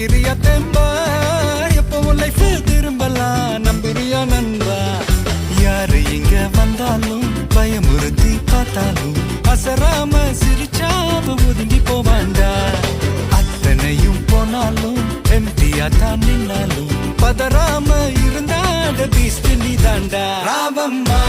நிக்கிறியா தெம்பா எப்பவும் லைஃப் திரும்பலாம் நம்புறியா நண்பா யாரு இங்க வந்தாலும் பயமுறுத்தி பார்த்தாலும் அசராம சிரிச்சாம ஒதுங்கி போவாண்டா அத்தனையும் போனாலும் எம்டியா தான் நின்னாலும் பதறாம இருந்தாட பீஸ்ட் நீ தாண்டா ராவம்மா